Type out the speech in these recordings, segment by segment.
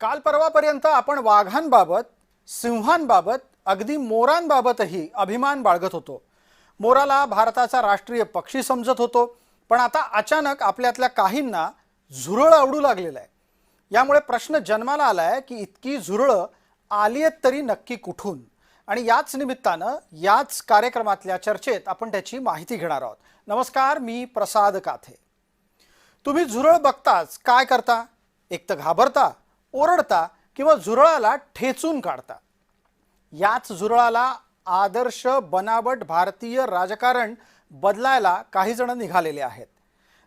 काल परवापर्यंत आपण वाघांबाबत, सिंहांबाबत, अगदी मोरांबाबतही अभिमान बाळगत होतो. मोराला भारताचा राष्ट्रीय पक्षी समजत होतो. पण आता अचानक आपल्यातल्या काहींना झुरळ आवडू लागलेलं आहे. यामुळे प्रश्न जन्माला आलाय की इतकी झुरळं आली आहेत तरी नक्की कुठून? आणि याच निमित्तानं याच कार्यक्रमातल्या चर्चेत आपण त्याची माहिती घेणार आहोत. नमस्कार, मी प्रसाद काथे. तुम्ही झुरळ बघताच काय करता? एक तर घाबरता, ओरडता किंवा झुरळाला ठेचून काढता. याच झुरळाला आदर्श बनावट भारतीय राजकारण बदलायला काही जण निघालेले आहेत.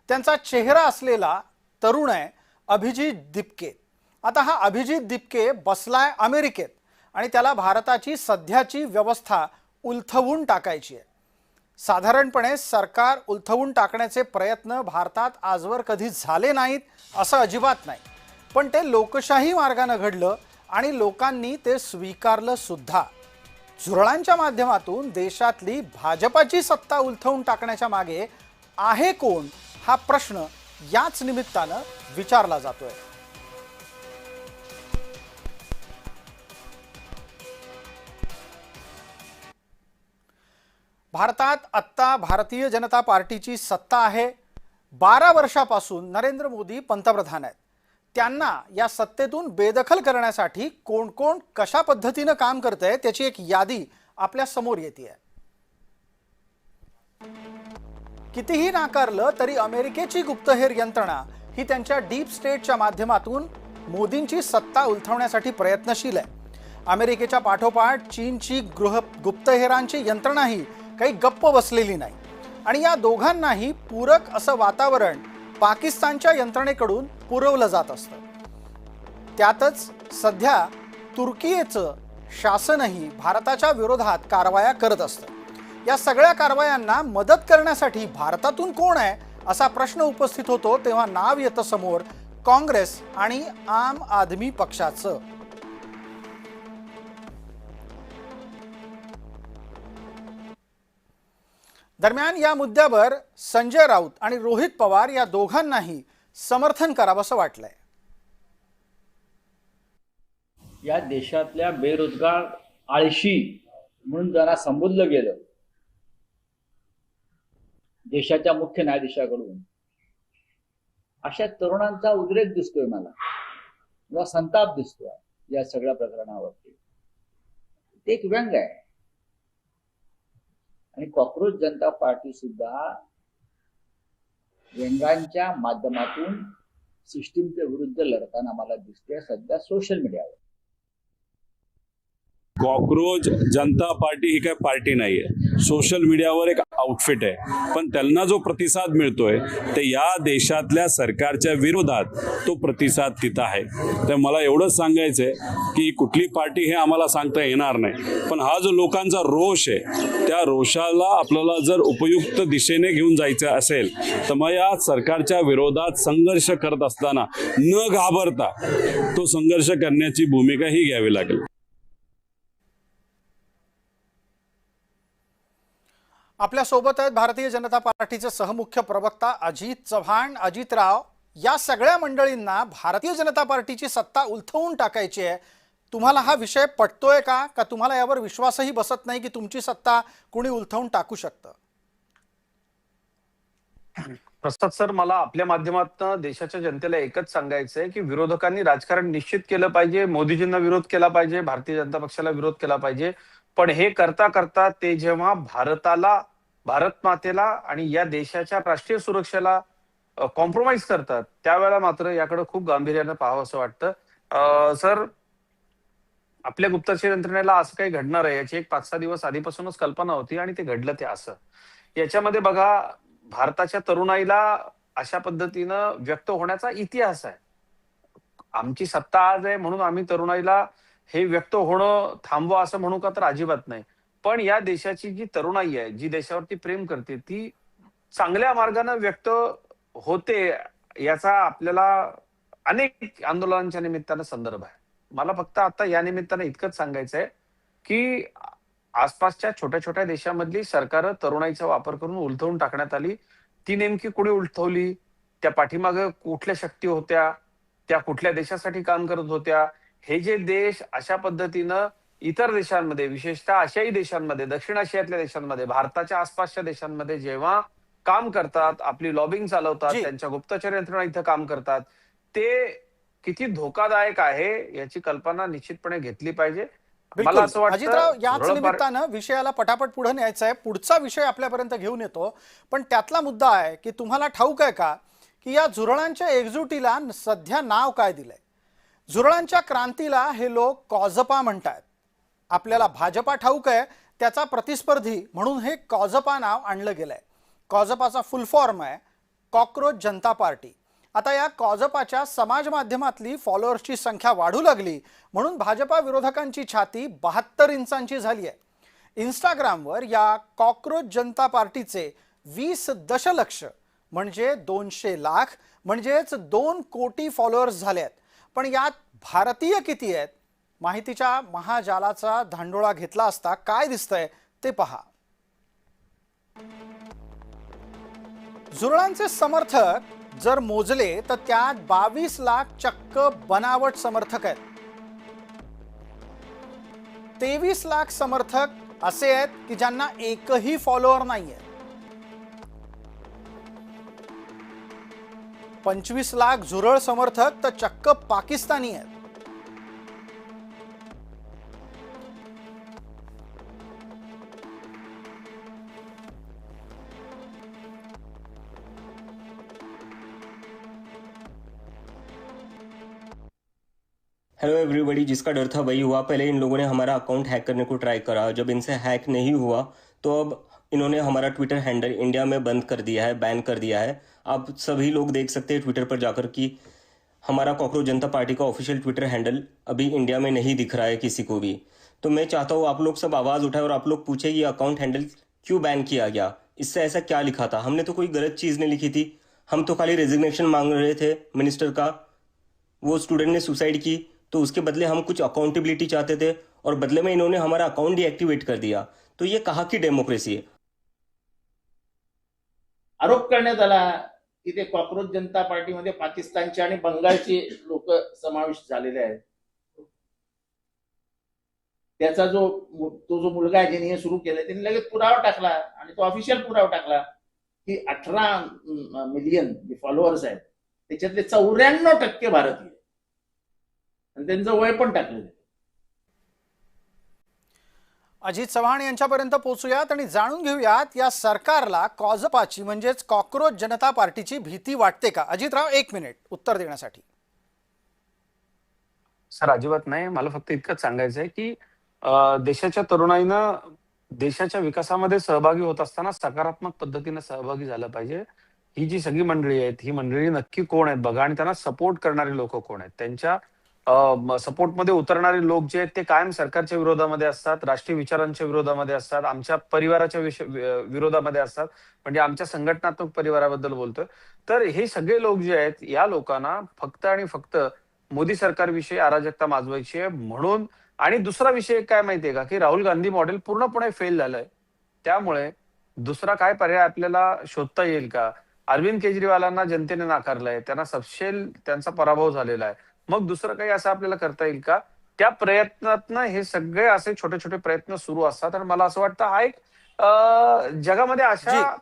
त्यांचा चेहरा असलेला तरुण आहे अभिजित दिपके. आता हा अभिजित दिपके बसलाय अमेरिकेत आणि त्याला भारताची सध्याची व्यवस्था उलथवून टाकायची आहे. साधारणपणे सरकार उलथवून टाकण्याचे प्रयत्न भारतात आजवर कधी झाले नाहीत असं अजिबात नाही. पण ते लोकशाही मार्गाने घडलं आणि लोकांनी ते स्वीकारलं सुद्धा. झुरळांच्या माध्यमातून देशातली भाजपाची सत्ता उलथवून टाकण्याच्या मागे आहे कोण, हा प्रश्न याच निमित्तानं विचारला जातोय. भारतात आत्ता भारतीय जनता पार्टीची सत्ता आहे. 12 वर्षापासून नरेंद्र मोदी पंतप्रधान आहेत. त्यांना या सत्तेतून बेदखल करण्यासाठी कोण कोण कशा पद्धतीनं काम करतंय त्याची एक यादी आपल्या समोर येते. कितीही नाकारलं तरी अमेरिकेची गुप्तहेर यंत्रणा ही त्यांच्या डीप स्टेटच्या माध्यमातून मोदींची सत्ता उलथवण्यासाठी प्रयत्नशील आहे. अमेरिकेच्या पाठोपाठ चीनची गुप्तहेरांची यंत्रणाही काही गप्प बसलेली नाही. आणि या दोघांनाही पूरक असं वातावरण पाकिस्तानच्या यंत्रणेकडून पुरवलं जात असतं. त्यातच सध्या तुर्कीचं शासनही भारताच्या विरोधात कारवाया करत असतं. या सगळ्या कारवायांना मदत करण्यासाठी भारतातून कोण आहे असा प्रश्न उपस्थित होतो तेव्हा नाव येतं समोर काँग्रेस आणि आम आदमी पक्षाचं. दरम्यान या मुद्द्यावर संजय राऊत आणि रोहित पवार या दोघांनाही समर्थन करावंसं वाटलंय. या देशातल्या बेरोजगार आळशी म्हणून ज्यांना संबोधलं गेलं देशाच्या मुख्य न्यायाधीशाकडून, अशा तरुणांचा उद्रेक दिसतोय मला, किंवा संताप दिसतोय या सगळ्या प्रकरणावरती. ते एक व्यंग आहे. आणि कॉक्रोच जनता पार्टी सुद्धा व्यंगांच्या माध्यमातून सिस्टीमच्या विरुद्ध लढताना मला दिसते सध्या सोशल मीडियावर. कॉक्रोच जनता पार्टी ही काय पार्टी नाहीये, सोशल मीडियावर एक आउटफिट आहे. पण त्यांना जो प्रतिसाद मिळतोय ते या देशातल्या सरकारच्या विरोधात तो प्रतिसाद तिथं आहे. तर मला एवढंच सांगायचंय की कुठली पार्टी हे आम्हाला सांगता येणार नाही, पण हा जो लोकांचा रोष आहे त्या रोषाला आपल्याला जर उपयुक्त दिशेने घेऊन जायचं असेल तर मग या सरकारच्या विरोधात संघर्ष करत असताना न घाबरता तो संघर्ष करण्याची भूमिका ही घ्यावी लागेल. आपल्या सोबत आहेत भारतीय जनता पार्टीचे सहमुख्य प्रवक्ता अजित चव्हाण. अजितराव, या सगळ्या मंडळींना भारतीय जनता पार्टीची सत्ता उलथवून टाकायची आहे. तुम्हाला हा विषय पटतोय का तुम्हाला यावर विश्वासही बसत नाही की तुमची सत्ता कुणी उलथवून टाकू शकतं? प्रसाद सर, मला आपल्या माध्यमातून देशाच्या जनतेला एकच सांगायचंय की विरोधकांनी राजकारण निश्चित केलं पाहिजे, मोदीजींना विरोध केला पाहिजे, भारतीय जनता पक्षाला विरोध केला पाहिजे. पण हे करता करता ते जेव्हा भारताला, भारत मातेला आणि या देशाच्या राष्ट्रीय सुरक्षेला कॉम्प्रोमाइज करतात त्यावेळेला मात्र याकडे खूप गांभीर्यानं पाहावं असं वाटतं. सर, आपल्या गुप्तचर यंत्रणेला असं काही घडणार आहे याची एक 5-6 दिवस आधीपासूनच कल्पना होती आणि ते घडलं ते असं. याच्यामध्ये बघा, भारताच्या तरुणाईला अशा पद्धतीनं व्यक्त होण्याचा इतिहास आहे. आमची सत्ता आज आहे म्हणून आम्ही तरुणाईला हे व्यक्त होणं थांबवा असं म्हणू का तर अजिबात नाही. पण या देशाची जी तरुणाई आहे, जी देशावरती प्रेम करते, ती चांगल्या मार्गाने व्यक्त होते याचा आपल्याला अनेक आंदोलनांच्या निमित्तानं संदर्भ आहे. मला फक्त आता या निमित्तानं इतकंच सांगायचंय की आसपासच्या छोट्या छोट्या देशामधली सरकार तरुणाईचा वापर करून उलथवून टाकण्यात आली. ती नेमकी कोणी उलथवली, त्या पाठीमागे कुठल्या शक्ती होत्या, त्या कुठल्या देशासाठी काम करत होत्या, हे जे देश अशा पद्धतीनं इतर देशांमध्ये, विशेषतः आशियाई देशांमध्ये, दक्षिण आशियातल्या देशांमध्ये, भारताच्या आसपासच्या देशांमध्ये जेव्हा काम करतात, आपली लॉबिंग चालवतात, जी. त्यांच्या गुप्तचर यंत्रणा इथं काम करतात, ते किती धोकादायक आहे याची कल्पना निश्चितपणे घेतली पाहिजे. मला बिलकुल असं वाटतं अजितराव, याच झुरळ निमित्तानं विषयाला पटापट पुढे न्यायचं आहे. पुढचा विषय आपल्यापर्यंत घेऊन येतो, पण त्यातला मुद्दा आहे की तुम्हाला ठाऊक आहे का की या झुरळांच्या एकजुटीला सध्या नाव काय दिलंय? झुरळांच्या क्रांतीला हे लोक कॉजपा म्हणतात. आपल्याला भाजपा ठाऊक आहे, त्याचा प्रतिस्पर्धी म्हणून हे कॉजपा नाव आणलं गेलंय. कॉजपाचा फुल फॉर्म आहे कॉकरोच जनता पार्टी. आता या कॉजपाच्या समाज माध्यमातली फॉलोअर्सची संख्या वाढू लागली म्हणून भाजपा विरोधकांची छाती 72 इंचांची झाली आहे. इंस्टाग्रामवर या कॉकरोच जनता पार्टीचे 20 दशलक्ष म्हणजे 200 लाख म्हणजेच 2 कोटी फॉलोअर्स झाले आहेत. पण यात भारतीय किती आहेत? माहितीच्या महाजालाचा धांडोळा घेतला असता काय दिसतंय ते पहा. झुरळांचे समर्थक जर मोजले तर त्यात 22 लाख चक्क बनावट समर्थक आहेत. 23 लाख समर्थक असे आहेत की ज्यांना एकही फॉलोअर नाहीये. 25 लाख झुरळ समर्थक तर चक्क पाकिस्तानी आहेत. हेलो एवरीबॉडी, जिसका डर था वही हुआ। पहले इन लोगों ने हमारा अकाउंट हैक करने को ट्राई करा, जब इनसे हैक नहीं हुआ तो अब इन्होंने हमारा ट्विटर हैंडल इंडिया में बंद कर दिया है, बैन कर दिया है। आप सभी लोग देख सकते हैं ट्विटर पर जाकर कि हमारा कॉकरोच जनता पार्टी का ऑफिशियल ट्विटर हैंडल अभी इंडिया में नहीं दिख रहा है किसी को भी। तो मैं चाहता हूँ आप लोग सब आवाज़ उठाएं और आप लोग पूछे ये अकाउंट हैंडल क्यों बैन किया गया, इससे ऐसा क्या लिखा था। हमने तो कोई गलत चीज़ नहीं लिखी थी, हम तो खाली रेजिग्नेशन मांग रहे थे मिनिस्टर का। वो स्टूडेंट ने सुसाइड की तो उसके बदले हम कुछ अकाउंटेबिलिटी चाहते थे और बदले में इन्होंने हमारा अकाउंट डीएक्टिवेट कर दिया। तो ये कहाँ की डेमोक्रेसी है? आरोप करण्यात आला की ते कॉकरोच जनता पार्टीमध्ये पाकिस्तानचे आणि बंगालचे लोक समाविष्ट झालेले आहेत. त्याचा जो मुलगा आहे ज्याने हे सुरू केलं त्याने लगेच पुरावा टाकला आणि तो ऑफिशियल पुरावा टाकला की 18 मिलियन जे फॉलोअर्स आहेत त्याच्यातले 94% भारतीय आणि त्यांचं वय पण टाकलेलं. अजित चव्हाण यांच्यापर्यंत पोहोचूयात आणि जाणून घेऊयात या सरकारला कॉजपाची म्हणजेच कॉकरोच जनता पार्टीची भीती वाटते का? अजितराव, 1 मिनिट उत्तर देण्यासाठी. सर अजिबात नाही. मला फक्त इतकंच सांगायचं आहे की देशाच्या तरुणाईनं देशाच्या विकासामध्ये सहभागी होत असताना सकारात्मक पद्धतीने सहभागी झालं पाहिजे. ही जी सगळी मंडळी आहेत, ही मंडळी नक्की कोण आहेत बघा आणि त्यांना सपोर्ट करणारे लोक कोण आहेत. त्यांच्या सपोर्टमध्ये उतरणारे लोक जे आहेत ते कायम सरकारच्या विरोधामध्ये असतात, राष्ट्रीय विचारांच्या विरोधामध्ये असतात, आमच्या परिवाराच्या विरोधामध्ये असतात. म्हणजे आमच्या संघटनात्मक परिवाराबद्दल बोलतोय. तर हे सगळे लोक जे आहेत या लोकांना फक्त आणि फक्त मोदी सरकारविषयी अराजकता माजवायची आहे म्हणून. आणि दुसरा विषय काय माहितीये का की राहुल गांधी मॉडेल पूर्णपणे फेल झालंय. त्यामुळे दुसरा काय पर्याय आपल्याला शोधता येईल का? अरविंद केजरीवालांना जनतेने नाकारलंय, त्यांना सपशेल त्यांचा पराभव झालेला आहे. मग दुसरं काही असं आपल्याला करता येईल का? त्या प्रयत्नातनं हे सगळे असे छोटे छोटे प्रयत्न सुरू असतात. आणि मला असं वाटतं हा एक जगामध्ये अशा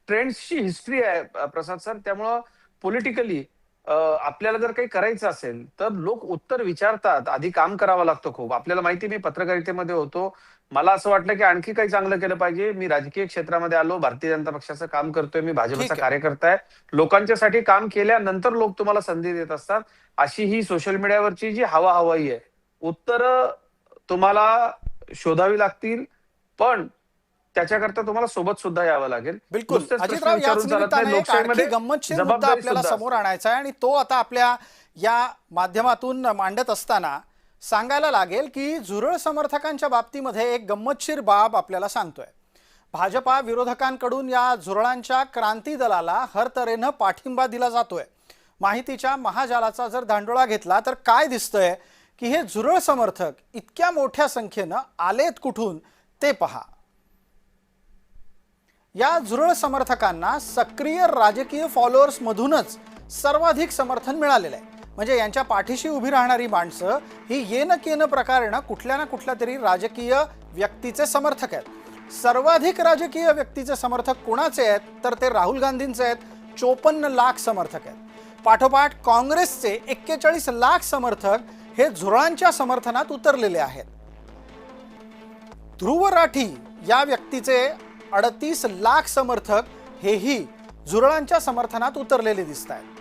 ट्रेंड्सची हिस्ट्री आहे प्रसाद सर. त्यामुळं पॉलिटिकली आपल्याला जर काही करायचं असेल तर लोक उत्तर विचारतात, आधी काम करावं लागतं खूप. आपल्याला माहिती, मी पत्रकारितेमध्ये होतो, मला असं वाटलं की आणखी काही चांगलं केलं पाहिजे. मी राजकीय क्षेत्रामध्ये आलो, भारतीय जनता पक्षाचं काम करतोय, मी भाजपचा कार्यकर्ता आहे. लोकांच्यासाठी काम केल्यानंतर लोक तुम्हाला संधी देत असतात. अशी ही सोशल मीडियावरची जी हवाई आहे, उत्तर तुम्हाला शोधावी लागतील, पण त्याच्याकरता तुम्हाला सोबत सुद्धा यावं लागेल. बिलकुल अजितराव, याच निमित्ताने एक आणखी गंमतशीर मुद्दा आपल्याला समोर आणायचा आहे आणि तो आता आपल्या या माध्यमातून मांडत असताना सांगायला लागेल की झुरळ समर्थकांच्या बाबतीमध्ये एक गंमतशीर बाब आपल्याला सांगतोय. भाजपा विरोधकांकडून या झुरळांच्या क्रांती दलाला हर तऱ्हेनं पाठिंबा दिला जातोय. माहितीच्या महाजालाचा जर धांडोळा घेतला तर काय दिसतंय की हे झुरळ समर्थक इतक्या मोठ्या संख्येनं आलेत कुठून ते पहा. या झुरळ समर्थकांना सक्रिय राजकीय फॉलोअर्स मधूनच सर्वाधिक समर्थन मिळालेलं आहे. म्हणजे यांच्या पाठीशी उभी राहणारी माणसं ही येन केन प्रकारेनं कुठल्या ना कुठल्या तरी राजकीय व्यक्तीचे समर्थक आहेत. सर्वाधिक राजकीय व्यक्तीचे समर्थक कोणाचे आहेत तर ते राहुल गांधींचे आहेत. 54 लाख समर्थक आहेत. पाठोपाठ काँग्रेसचे 41 लाख समर्थक हे झुरळांच्या समर्थनात उतरलेले आहेत. ध्रुव राठी या व्यक्तीचे 38 लाख समर्थक हेही झुरळांच्या समर्थनात उतरलेले दिसत आहेत.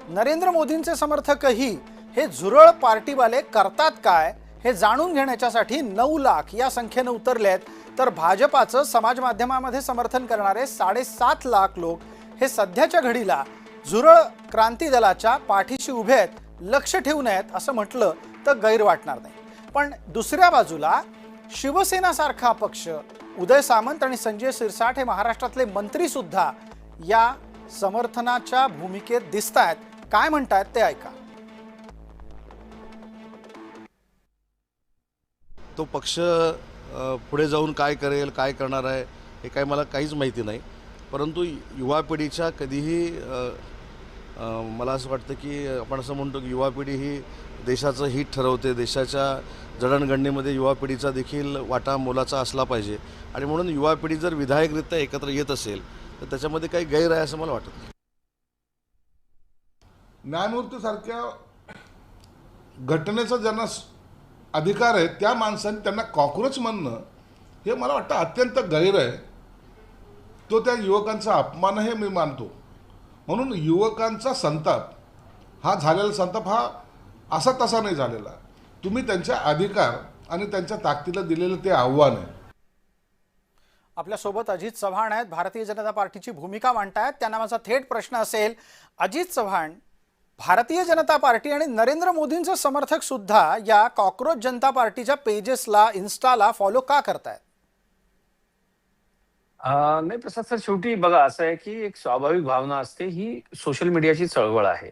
नरेंद्र मोदींचे समर्थकही हे झुरळ पार्टीवाले करतात काय हे जाणून घेण्यासाठी 9 लाख या संख्येने उतरले आहेत. तर भाजपाचं समाज माध्यमामध्ये समर्थन करणारे 7.5 लाख लोक हे सध्याच्या घडीला झुरळ क्रांती दलाच्या पाठीशी उभे आहेत. लक्ष ठेवून आहेत असं म्हटलं तर गैर वाटणार नाही. पण दुसऱ्या बाजूला शिवसेना सारखा पक्ष, उदय सामंत आणि संजय शिरसाट हे महाराष्ट्रातले मंत्री सुद्धा या समर्थनाच्या भूमिकेत दिसत आहेत. काय म्हणतात ते ऐका. तो पक्ष पुढे जाऊन काय करेल, काय करणार आहे हे काय मला काहीच माहिती नाही. परंतु युवा पिढीच्या कधीही मला असं वाटतं की आपण असं म्हणतो की युवा पिढी ही देशाचं हित ठरवते. देशाच्या जडणघडणीमध्ये युवा पिढीचा देखील वाटा मोलाचा असला पाहिजे. आणि म्हणून युवा पिढी जर विधायकरित्या एकत्र येत असेल तर त्याच्यामध्ये काही गैर आहे असं मला वाटत नाही. न्यायमूर्तीसारख्या घटनेचा ज्यांना अधिकार आहे त्या माणसांनी त्यांना कॉक्रोच म्हणणं हे मला वाटतं अत्यंत गैर आहे. तो त्या युवकांचा अपमान हे मी मानतो. म्हणून युवकांचा संताप हा झालेला संताप हा असा तसा नाही झालेला. तुम्ही त्यांच्या अधिकार आणि त्यांच्या ताकदीला दिलेलं ते आव्हान आहे. आपल्यासोबत अजित चव्हाण आहेत, भारतीय जनता पार्टीची भूमिका मांडतायत. त्यांना माझा थेट प्रश्न असेल, अजित चव्हाण, भारतीय जनता पार्टी आणि नरेंद्र मोदींचे समर्थक सुद्धा या कॉक्रोच जनता पार्टीच्या पेजेसला, इन्स्टाला फॉलो का करतायत? नाही प्रसाद सर, शेवटी बघा असं आहे की एक स्वाभाविक भावना असते, ही सोशल मीडियाची चळवळ आहे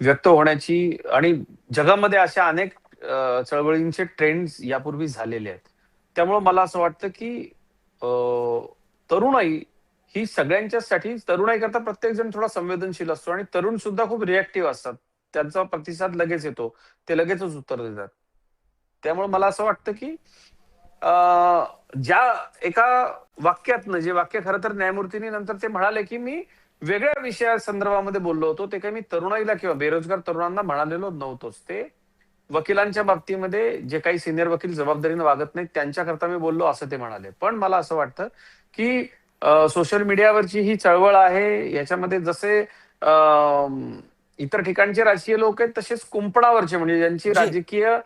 व्यक्त होण्याची. आणि जगामध्ये अशा अनेक चळवळींचे ट्रेंड्स यापूर्वी झालेले आहेत. त्यामुळे मला असं वाटतं की तरुणाई ही सगळ्यांच्यासाठी, तरुणाई करता प्रत्येक जण थोडा संवेदनशील असतो आणि तरुण सुद्धा खूप रिॲक्टिव्ह असतात. त्यांचा प्रतिसाद लगेच येतो, ते लगेचच उत्तर देतात. त्यामुळे मला असं वाटतं की ज्या एका वाक्यातनं, जे वाक्य खरं तर न्यायमूर्तींनी नंतर ते म्हणाले की मी वेगळ्या विषया संदर्भामध्ये बोललो होतो, ते काही मी तरुणाईला किंवा बेरोजगार तरुणांना म्हणालेलो नव्हतोच. ते वकिलांच्या बाबतीमध्ये जे काही सिनियर वकील जबाबदारीने वागत नाहीत त्यांच्याकरता मी बोललो असं ते म्हणाले. पण मला असं वाटतं की सोशल मीडियावरची ही चळवळ आहे, याच्यामध्ये जसे इतर ठिकाणचे राजकीय लोक आहेत तसेच कुंपणावरचे, म्हणजे ज्यांची राजकीय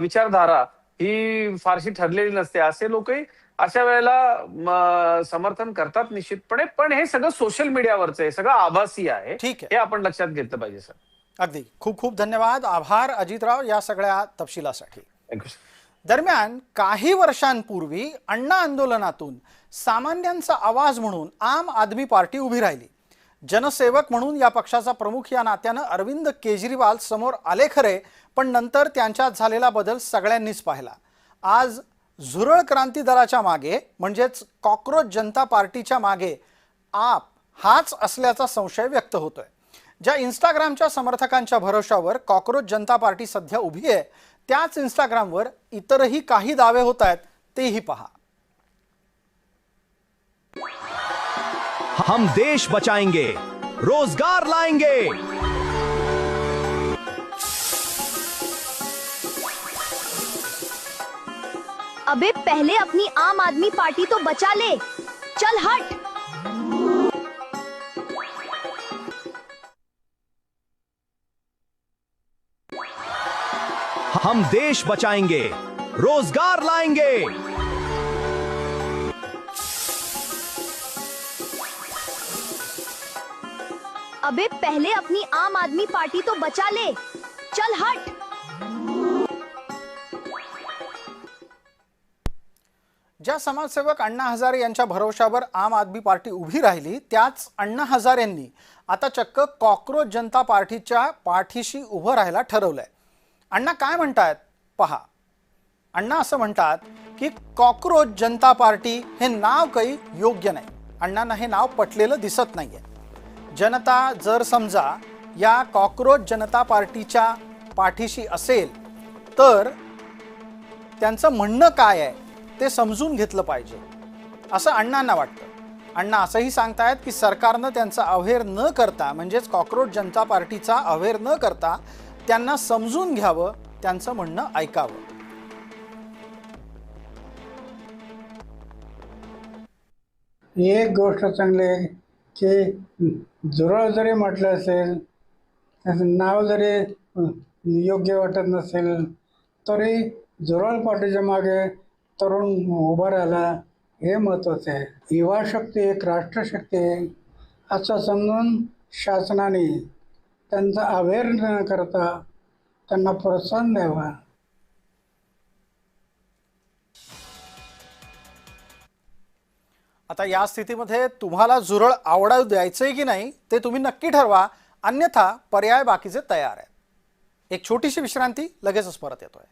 विचारधारा ही फारशी ठरलेली नसते, असे लोकही अशा वेळेला समर्थन करतात निश्चितपणे. पण हे सगळं सोशल मीडियावरचं आहे, सगळं आभासी आहे, हे आपण लक्षात घेतलं पाहिजे सर. अगदी खूप खूप धन्यवाद, आभार अजितराव या सगळ्या तपशिलासाठी. दरम्यान काही वर्षांपूर्वी अण्णा आंदोलनातून सामान्यांचा आवाज म्हणून आम आदमी पार्टी उभी राहिली. जनसेवक म्हणून या पक्षाचा प्रमुख या नात्यानं अरविंद केजरीवाल समोर आले खरे, पण नंतर त्यांच्यात झालेला बदल सगळ्यांनीच पाहिला. आज झुरळ क्रांती दलाच्या मागे म्हणजेच कॉक्रोच जनता पार्टीच्या मागे आप हाच असल्याचा संशय व्यक्त होतोय. ज्या इंस्टाग्रामच्या समर्थकांच्या भरोशावर कॉक्रोच जनता पार्टी सध्या उभी आहे, त्याच इंस्टाग्रामवर इतरही काही दावे होत आहेत, तेही पहा. हम देश बचाएंगे, रोजगार लाएंगे. अबे पहले अपनी आम आदमी पार्टी तो बचा ले, चल हट. हम देश बचाएंगे, रोजगार लाएंगे. अबे पहले अपनी आम आदमी पार्टी तो बचा ले, चल हट. ज्या समाजसेवक अण्णा हजारे यांच्या भरोशावर आम आदमी पार्टी उभी राहिली, त्याच अण्णा हजारेंनी आता चक्क कॉक्रोच जनता पार्टीच्या पाठीशी उभं राहायला ठरवलंय. अण्णा काय म्हणतात पहा. अण्णा असं म्हणतात की कॉक्रोच जनता पार्टी हे नाव काही योग्य नाही. अण्णांना हे नाव पटलेलं दिसत नाहीये. जनता जर समजा या कॉक्रोच जनता पार्टीच्या पाठीशी असेल तर त्यांचं म्हणणं काय आहे ते समजून घेतलं पाहिजे असं अण्णांना वाटतं. अण्णा असंही सांगतायत की सरकारनं त्यांचा अव्हेर न करता, म्हणजेच कॉक्रोच जनता पार्टीचा अव्हेर न करता त्यांना समजून घ्यावं, त्यांचं म्हणणं ऐकावं. एक गोष्ट चांगली आहे की झुरळ जरी म्हटलं असेल, त्याचं नाव जरी योग्य वाटत नसेल तरी झुरळ पार्टीच्या मागे तरुण उभा राहिला हे महत्त्वाचं आहे. युवा शक्ती एक राष्ट्रशक्ती आहे असं समजून शासनाने त्यांचा अवेअर न करता त्यांना प्रोत्साहन द्यावं. आता या स्थितीमध्ये तुम्हाला झुरळ आवडू द्यायचंय की नाही ते तुम्ही नक्की ठरवा, अन्यथा पर्याय बाकीचे तयार आहेत. एक छोटीशी विश्रांती, लगेचच परत येतोय.